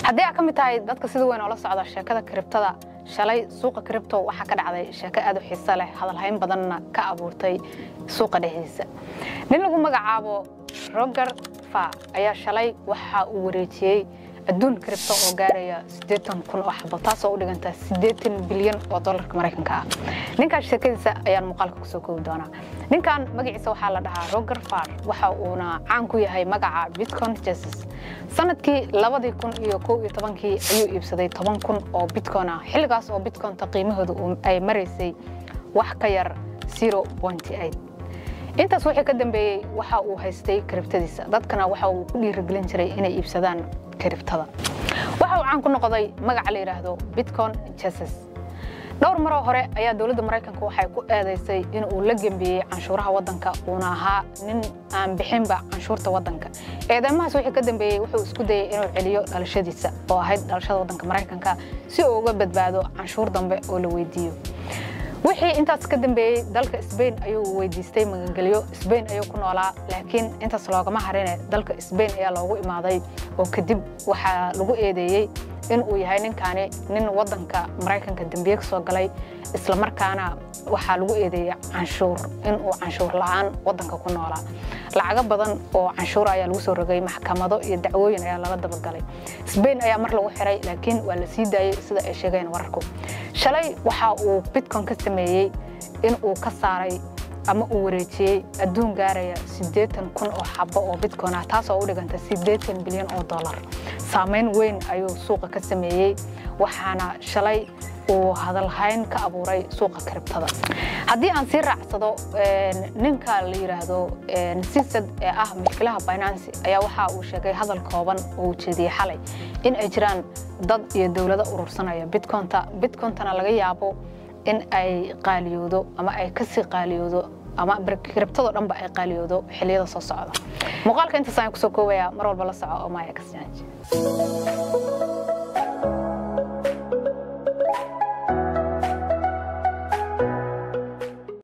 haddii aad ka mid tahay dadka sida weyn oo la socda sheekada kriptada shalay suuqa kripto waxa ka dhacday sheeko aad u xiiso leh hadalhayn badanna ka abuurtay suuqa dhexdiisa nin lagu magacaabo Roger Ver ayaa shalay waxa uu wareejiyay adduun kripto oo gaaraya 80,000 oo xabo taasoo u dhiganta 80 bilyan oo dollarka Mareykanka ah ninka sheekadiisa ayaan muuqaalka ku soo koobi doonaa ninkan magaciisa waxa la dhahaa Roger Ver waxa uuna caan ku yahay magaca Bitcoin Jesus sanadkii 2011 ayuu iibsaday 10,000 oo Bitcoin ah xilligaas oo Bitcoin qiimahoodu ay mareysay wax ka yar 0.8 intaas wixii ka dambeeyay waxa uu haystay kriptadiisa dadkana waxa uu ku dhiirigelin jiray inay iibsadaan kriptada waxa uu caan ku noqday magaca la yiraahdo Bitcoin Jesus dhowr mar hore ayaa dawladda Mareykanka waxay ku eedeysay in uu la gambiyay canshuuraha wadanka una ahaa nin aan bixinba canshuurta wadanka eedamahaas wixii ka dambeeyay wuxuu isku dayay inuu celiyo dhalashadiisa oo ahayd dhalashada wadanka Mareykanka si uu uga badbaado canshuur dambe oo la weydiiyo wixii intaas ka dambeeyay dalka Spain ayuu weydiistay magangeliyo Spain ayuu ku noolaa laakiin intaas loogama harin dalka Spain ayaa loogu imaaday oo kadib waxa lagu eedeeyay in uu yahay ninkaani nin wadanka Mareykanka dambiye ka soo galay isla markaana waxa lagu eedeeyay canshuur in uu canshuur la'aan wadanka ku noolaa lacag badan oo canshuur ayaa lagu soo rogay maxkamado iyo dacwooyin ayaa lala daba galay Spain ayaa mar lagu xiray laakiin waa la sii daayay sida ay sheegeen wararku shalay waxa uu Bitcoin ka sameeyay in uu ka saaray ama uu wareejiyay adduun gaaraya 80,000 oo xabo oo Bitcoin ah taasoo u dhiganta 80 bilyan oo dollar saameyn weyn ayuu suuqa ka sameeyay waxaana shalay uu hadalhayn ka abuuray suuqa kriptada haddii aan sii raacsado ninka la yiraahdo Sisad ee ah milkiilaha Binance ayaa waxa uu sheegay hadal kooban oo jeediyay xalay in ay jiraan dad iyo dawlado urursanaya Bitcoin-tana laga yaabo in ay qaaliyoodo ama ay ka sii qaaliyoodo ama kriptada dhanba ay qaaliyoodo xilliyada soo socda muuqaalka inta saan ku soo koobaya mar walba la soco oo Maya Kasjanj